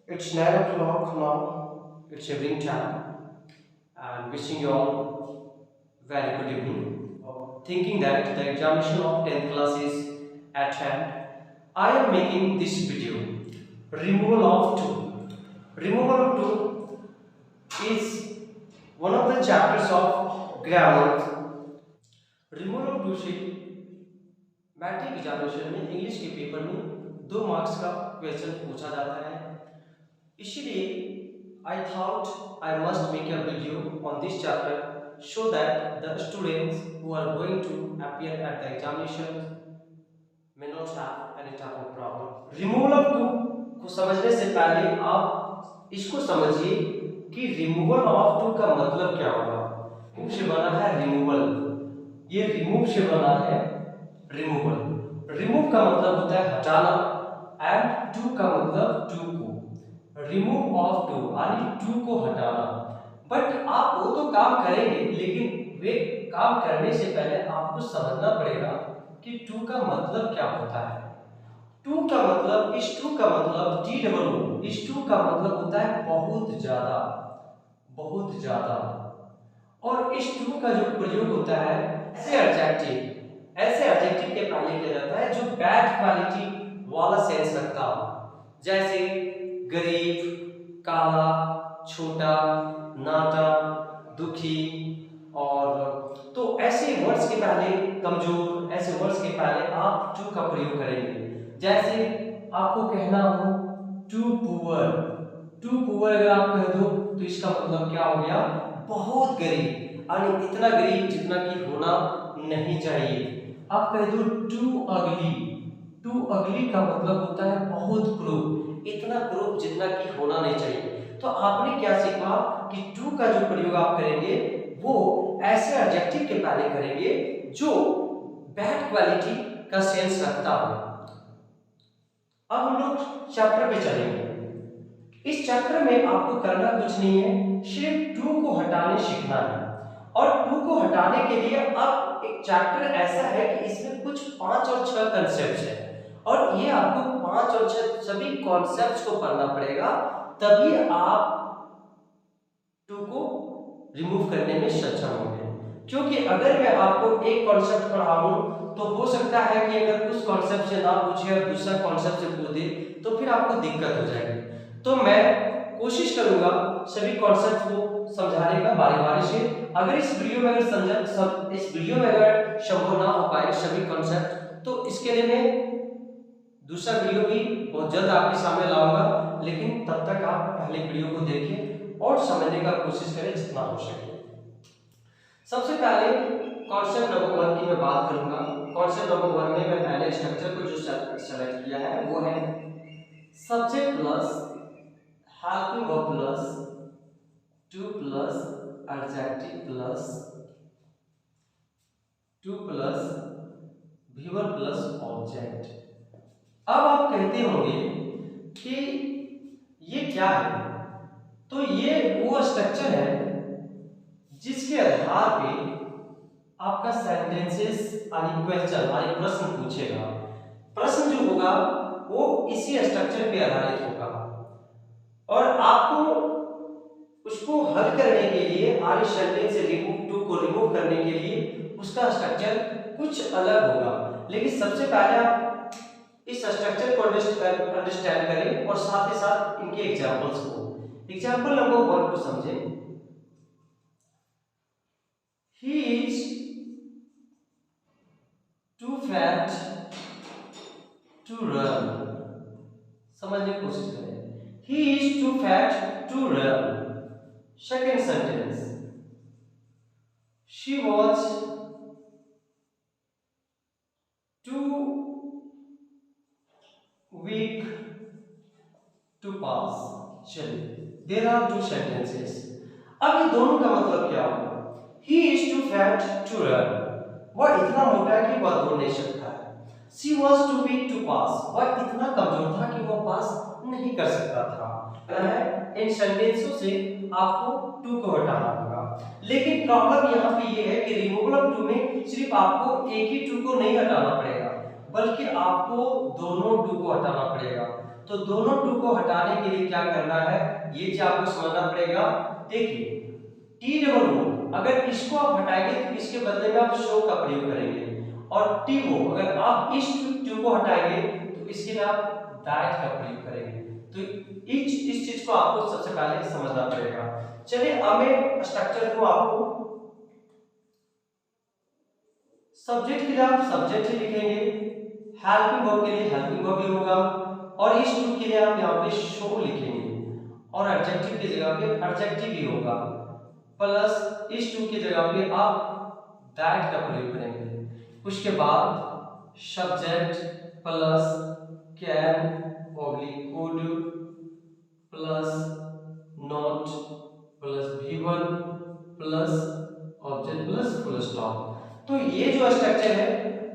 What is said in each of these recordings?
It's 9 o'clock now. It's evening time. And wishing you all very good evening. Thinking that the examination of 10th class is at hand, I am making this video. Removal of 2. Removal of 2 is one of the chapters of grammar. Removal of too से matric examination में English के paper में 2 marks का question पूछा जाता है। इसीलिए I thought I must make a video on this chapter so that the students who are going to appear at the examination may not have any type of problem. Removal of too को समझने से पहले आप इसको समझिए कि removal of to का मतलब क्या होगा। रिमूव से बना है रिमूवल, ये रिमूव से बना है रिमूवल। रिमूव का मतलब होता है हटाना एंड टू का मतलब टू को। रिमूव ऑफ टू यानी टू को हटाना। बट आप वो तो काम करेंगे, लेकिन वे काम करने से पहले आपको समझना पड़ेगा कि टू का मतलब क्या होता है। टू का मतलब, इस टू का मतलब टी डबल ओ, इस टू का मतलब होता है बहुत ज्यादा, बहुत ज्यादा। और इस टू का जो प्रयोग होता है ऐसे एडजेक्टिव के पहले किया जाता है जो बैड क्वालिटी वाला सेंस रखता हो, जैसे गरीब, काला, छोटा, नाटा, दुखी। और तो ऐसे वर्ड्स के पहले, कमजोर, ऐसे वर्ड्स के पहले आप टू का प्रयोग करेंगे। जैसे आपको कहना हो टू पुअर, टू पुअर अगर आप कह दो तो इसका मतलब क्या हो गया, बहुत गरीब, यानी इतना गरीब जितना कि होना नहीं चाहिए। आप कह दो टू अगली, टू अगली का मतलब होता है बहुत क्रूर, इतना क्रूर जितना कि होना नहीं चाहिए। तो आपने क्या सीखा कि टू का जो प्रयोग आप करेंगे वो ऐसे एडजेक्टिव के पहले करेंगे जो बैड क्वालिटी का सेंस रखता हो। अब हम लोग चैप्टर पे चलेंगे। इस चैप्टर में आपको करना कुछ नहीं है, सिर्फ टू को हटाने सीखना है। और टू को हटाने के लिए अब एक चैप्टर ऐसा है कि इसमें कुछ 5 और 6 कंसेप्ट है, और ये आपको 5 और 6 सभी कॉन्सेप्ट्स को पढ़ना पड़ेगा, तभी आप टू को रिमूव करने में सक्षम होंगे। क्योंकि अगर मैं आपको एक कॉन्सेप्ट पढ़ाऊं तो हो सकता है कि अगर उस कॉन्सेप्ट से ना पूछे और दूसरा कॉन्सेप्ट से पूछ दे तो फिर आपको दिक्कत हो जाएगी। तो मैं कोशिश करूंगा सभी कॉन्सेप्ट को समझाने का बारी बारी से। अगर इस वीडियो में अगर संभव ना हो पाए सभी कॉन्सेप्ट, तो इसके लिए मैं दूसरा वीडियो भी बहुत जल्द आपके सामने लाऊंगा। लेकिन तब तक आप पहले वीडियो को देखें और समझने का कोशिश करें जितना हो सके। सबसे पहले कॉन्सेप्ट नंबर 1 की मैं बात करूंगा। कॉन्सेप्ट नंबर 1 में मैं पहले स्ट्रक्चर को जो सेलेक्ट किया है वो है subject plus helping verb plus two plus adjective plus two plus viewer plus object. अब आप कहते होंगे कि ये क्या है, तो ये वो स्ट्रक्चर है जिसके आधार पे आपका सेंटेंसेस यानी क्वेश्चन यानी प्रश्न पूछेगा। प्रश्न जो होगा वो इसी स्ट्रक्चर पे आधारित होगा, और आपको उसको हल करने के लिए यानी सेंटेंस से रिमूव टू को रिमूव करने के लिए उसका स्ट्रक्चर कुछ अलग होगा। लेकिन सबसे पहले आप इस स्ट्रक्चर को अंडरस्टैंड करें और साथ ही साथ इनके एग्जांपल्स को। एग्जांपल नंबर 1 को समझें। He is too fat to run। समझने की कोशिश करें। He is too fat to run। Second sentence, she was too weak to pass। चलिए, there are two sentences। अब ये दोनों का मतलब क्या होगा। He is too fat to run, वह इतना मोटा है कि वह दौड़ नहीं सकता है। She was too weak to pass, वह इतना कमजोर था कि वह पास नहीं कर सकता था। इन सेंटेंसों से आपको टू को हटाना होगा। लेकिन प्रॉब्लम यहाँ पे ये है कि रिमूवल ऑफ टू में सिर्फ आपको एक ही टू को नहीं हटाना पड़ेगा, बल्कि आपको दोनों टू को हटाना पड़ेगा। तो दोनों टू को हटाने के लिए क्या करना है, ये चीज आपको समझना पड़ेगा। देखिए टी डबल ओ, अगर इसको आप हटाएंगे तो इसके बदले में आप शो का प्रयोग करेंगे, और टी ओ अगर आप इस टू को हटाएंगे तो इसके लिए आप दैट का प्रयोग करेंगे। तो इस चीज को आपको सबसे पहले समझना पड़ेगा। चलिए अब मैं स्ट्रक्चर को आपको, सब्जेक्ट के लिए आप सब्जेक्ट ही लिखेंगे, हेल्पिंग वर्ब के लिए हेल्पिंग वर्ब ही होगा, और इस टू के लिए आप यहाँ पे शो लिखेंगे, और एडजेक्टिव की जगह पे एडजेक्टिव ही होगा, प्लस इस टू की जगह पे आप दैट का प्रयोग करेंगे। उसके बाद subject plus can oblique could plus not plus V1 plus object plus full stop. तो ये जो स्ट्रक्चर है,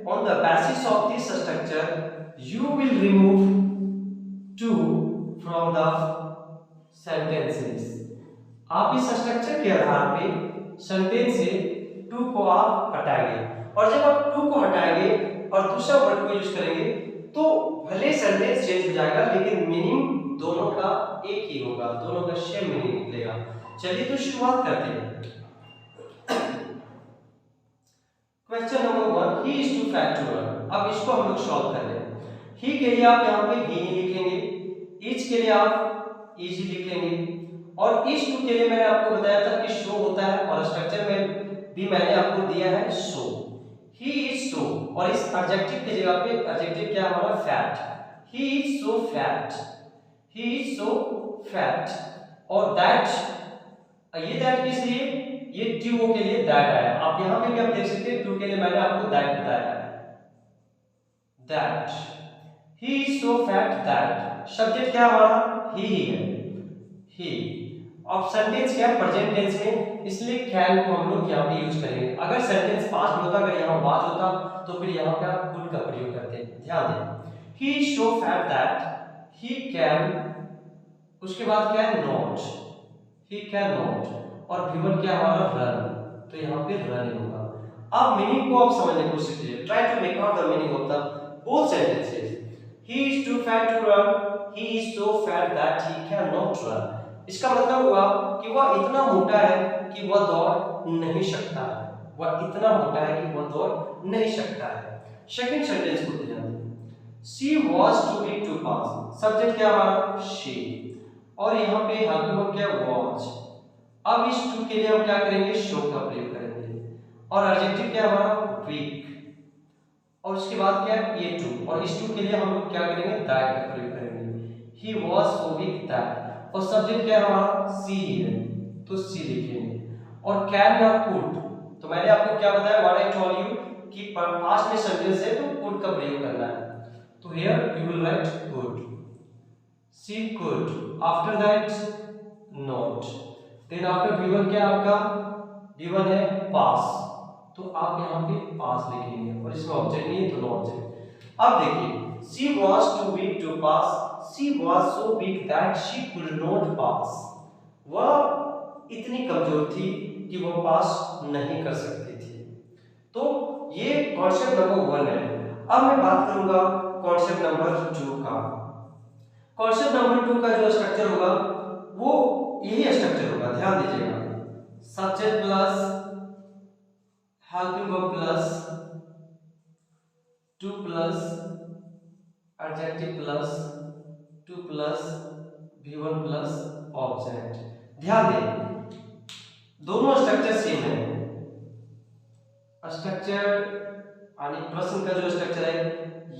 on the basis of this structure you will remove too from the sentences. आप इस स्ट्रक्चर के आधार पे सेंटेंस से टू को आप हटाएंगे, और जब आप टू को हटाएंगे और दूसरा वर्ड को यूज करेंगे तो भले सेंटेंस चेंज हो जाएगा लेकिन मीनिंग दोनों का एक ही होगा, दोनों का सेम मीनिंग निकलेगा। चलिए तो शुरुआत करते हैं। Question number 1, he is too fat to run. अब इसको हम लोग सॉल्व कर रहे हैं। ही के लिए आप यहाँ पे ही लिखेंगे, इज के लिए आप इज लिखेंगे, और इस टू के लिए मैंने आपको बताया था कि शो होता है, और स्ट्रक्चर में भी मैंने आपको दिया है शो। ही इज सो, और इस एडजेक्टिव की जगह पे एडजेक्टिव क्या हमारा fat. He is so fat, he is so fat, और दैट, ये दैट किस लिए, ये टी ओ के लिए दैट आया। आप यहाँ पे भी आप देख सकते हैं टू के लिए मैंने आपको दैट बताया है, that he is so fat that. Subject क्या हमारा ही है, ही। अब सेंटेंस क्या है, प्रेजेंट टेंस में, इसलिए कैन को हम लोग यहाँ पे यूज करेंगे। अगर सेंटेंस पास्ट में होता, अगर यहाँ वाज होता तो फिर यहाँ पे आप कुड का प्रयोग करते हैं। ध्यान दें, ही is so fat that he can, उसके बाद क्या है नॉट, ही कैन नॉट, और V1 क्या हमारा रन, तो यहाँ पे रन होगा। अब मीनिंग को आप समझने की कोशिश कीजिए, try to make out the meaning of the both sentences. He is too fat to run, he is so fat that he can not run. इसका मतलब हुआ कि वह इतना मोटा है कि वह दौड़ नहीं सकता है, वह इतना मोटा है कि वह दौड़ नहीं सकता है। सेकंड सेंटेंस को ध्यान दें, she was too big to pass. Subject क्या हमारा शी, और यहाँ पे हेल्पिंग वर्ब क्या वाज। अब इस टू के लिए हम क्या करेंगे, शो का प्रयोग करेंगे, और एडजेक्टिव क्या हमारा वीक, और उसके बाद क्या है ये टू, और इस टू के लिए हम लोग क्या करेंगे दैट का प्रयोग करेंगे। He was so weak that, और सब्जेक्ट क्या है हमारा सी ही है, तो सी लिखेंगे, और कैन या कुड, तो मैंने आपको क्या बताया, व्हाट आई टोल्ड यू कि पास्ट में सेंटेंस है तो कुड का प्रयोग करना है। तो here you will write could, see could, after that not, then after V1 क्या आपका, V1 है पास, तो आप यहाँ पे पास लिखेंगे, और इसमें ऑब्जेक्ट नहीं है तो नो ऑब्जेक्ट। अब देखिए, she was too weak to pass, she was so weak that she could not pass। वह इतनी कमजोर थी कि वह पास नहीं कर सकती थी। तो ये कॉन्सेप्ट नंबर 1 है। अब मैं बात करूंगा कॉन्सेप्ट नंबर 2 का। कॉन्सेप्ट नंबर 2 का जो स्ट्रक्चर होगा वो यही स्ट्रक्चर होगा, ध्यान दीजिएगा। Subject plus helping verb plus two plus adjective plus two plus V1 plus object. ध्यान दें दोनों स्ट्रक्चर सेम है। स्ट्रक्चर यानी प्रश्न का जो स्ट्रक्चर है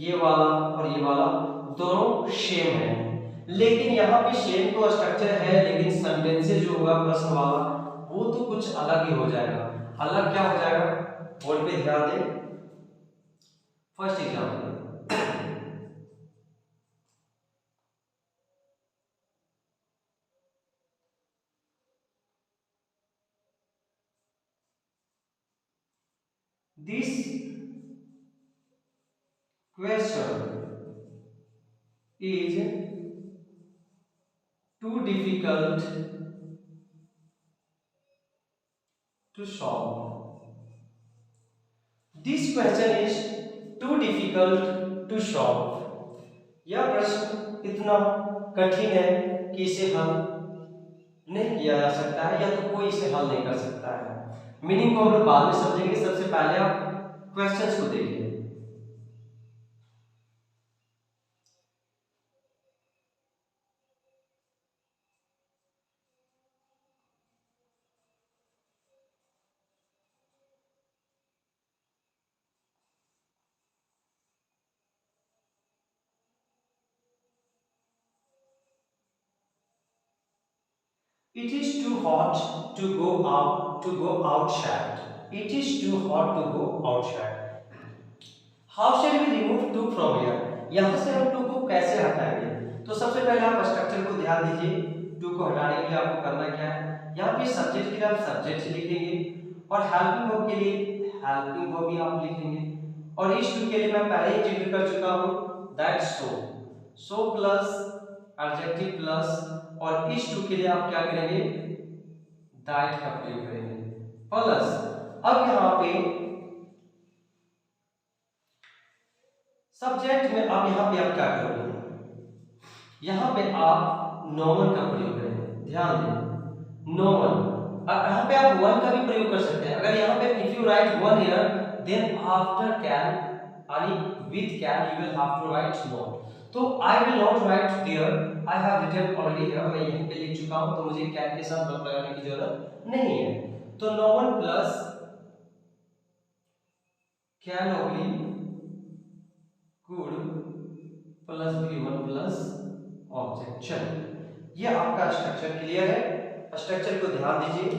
ये वाला और ये वाला दोनों सेम है, लेकिन यहाँ पे सेम तो स्ट्रक्चर है लेकिन सेंटेंसेस जो होगा प्रश्न वाला वो तो कुछ अलग ही हो जाएगा। अलग क्या हो जाएगा, बोर्ड पे ध्यान दें। First example, this question is too difficult to solve। This question is too difficult to solve। यह प्रश्न इतना कठिन है कि इसे हल नहीं किया जा सकता है या तो कोई इसे हल नहीं कर सकता है। मीनिंग को हम लोग बाद में समझेंगे, सबसे पहले आप क्वेश्चंस को देखिए। It is too hot to go outside. It is too hot to go outside. How shall we remove to from here? यहाँ से हम टू को कैसे हटाएंगे? तो सबसे पहले आप स्ट्रक्चर को ध्यान दीजिए। टू को हटाने के लिए आपको करना क्या है? यहाँ पे सब्जेक्ट के लिए आप सब्जेक्ट लिखेंगे और हेल्पिंग वर्ब के लिए हेल्पिंग वर्ब भी आप लिखेंगे। और इस टू के लिए मैं पहले ही जिक्र कर चुका हूँ, that so plus adjective plus, और इस टू के लिए आप क्या करेंगे? दैट का प्रयोग करेंगे प्लस। अब यहाँ पे सब्जेक्ट में अब यहाँ पे आप क्या करोगे? यहाँ पे आप नॉमन का प्रयोग करेंगे। ध्यान दें, नॉमन। यहाँ पे आप वन का भी प्रयोग कर सकते हैं। अगर यहाँ पे if you write one here then after can यानी with can you will have to write not. तो I will not write here, I have written already here, मैं यहीं पे लिख चुका हूं, तो मुझे कैन के साथ नॉट लगाने की जरूरत नहीं है। तो no one plus can only could plus V1 plus object. चलिए, ये आपका स्ट्रक्चर क्लियर है। स्ट्रक्चर को ध्यान दीजिए।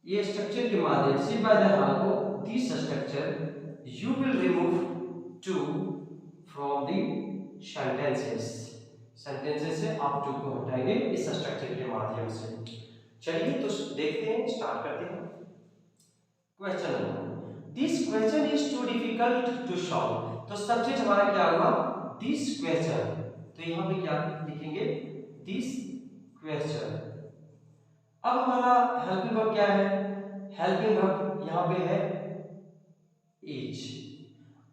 ये स्ट्रक्चर के माध्यम से by the help of this structure you will remove too from the sentences. Sentences से आप टू को हटाएंगे इस स्ट्रक्चर के माध्यम से। चलिए तो देखते हैं, स्टार्ट करते हैं। Question number, this question is too difficult to solve. तो सब्जेक्ट हमारा क्या होगा? This question. तो यहाँ पे क्या लिखेंगे? This question. अब हमारा हेल्पिंग वर्ब क्या है? हेल्पिंग वर्ब यहाँ पे है इज,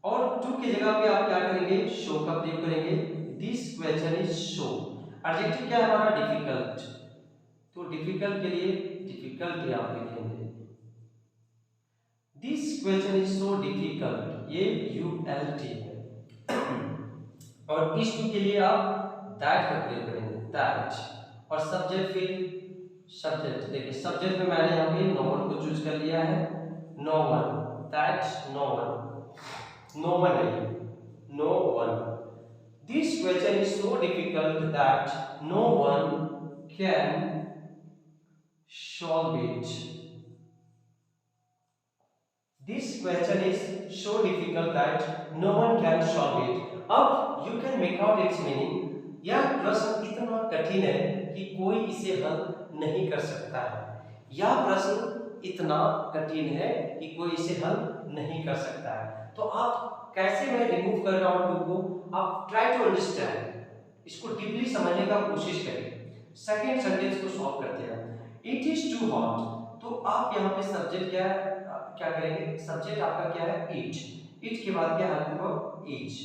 और टू की जगह पे आप क्या करेंगे? शो का प्रयोग करेंगे। This question is show. Adjective क्या है हमारा? डिफिकल्ट। तो डिफिकल्ट के लिए डिफिकल्ट आप लिखेंगे। This question is so difficult, ये ULT है। और इस टू के लिए आप दैट का प्रयोग करेंगे, दैट। और सब्जेक्ट फिर सब्जेक्ट, देखिए सब्जेक्ट में मैंने यहाँ पे नो वन को चूज कर लिया है। No one, that no one, no one है, no one. This question is so difficult that no one can solve it. This question is so difficult that no one can solve it. अब you can make out its meaning. यह प्रश्न इतना कठिन है कि कोई इसे हल नहीं कर सकता है। यह प्रश्न इतना कठिन है कि कोई इसे हल नहीं कर सकता है। तो आप कैसे मैं रिमूव कर रहा हूँ टू को, आप ट्राई टू अंडरस्टैंड, इसको डीपली समझने का कोशिश करें। सेकेंड सेंटेंस को सॉल्व करते हैं। It is too hot. तो आप यहाँ पे सब्जेक्ट क्या करेंगे? सब्जेक्ट आपका क्या है? इट। इट के बाद क्या है? इज।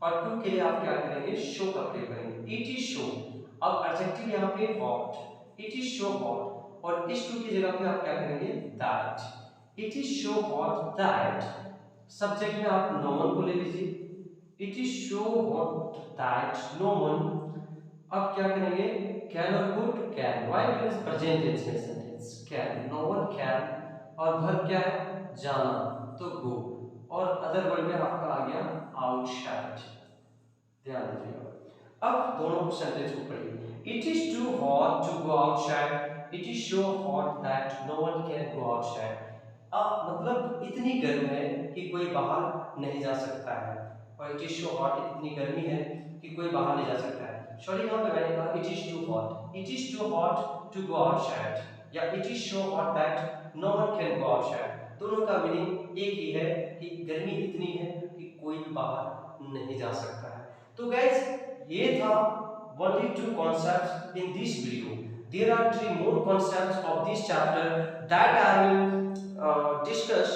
और टू के लिए आप क्या करेंगे? शो का प्रयोग करेंगे। It is so. अब एडजेक्टिव यहाँ पे hot, it is so hot, और इस टू की जगह पे आप क्या करेंगे? That. It is so hot that. Subject में आप नो वन को ले लीजिए। It is so hot that no one. अब क्या करेंगे? कैन और could, can. Why? Because present tense में sentence can, no one can, और वर्ब क्या है? जाना, तो गो। और अदर वर्ड में आपका आ गया आउटसाइड। ध्यान दीजिएगा। अब दोनों को सेंटेंस को पढ़िए। It is too hot to go outside, it is so hot that no one can go outside. मतलब इतनी गर्म है कि कोई बाहर नहीं जा सकता है। और इट इज सो हॉट, इतनी गर्मी है कि कोई बाहर नहीं जा सकता है। सॉरी, यहाँ पे मैंने कहा it is too hot, it is too hot to go outside, या it is so hot that no one can go outside. दोनों का मीनिंग एक ही है कि गर्मी इतनी है कि कोई भी बाहर नहीं जा सकता है। तो गाइस, ये था only two concepts in this video. There are three more concepts of this chapter that I will discuss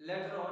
later on.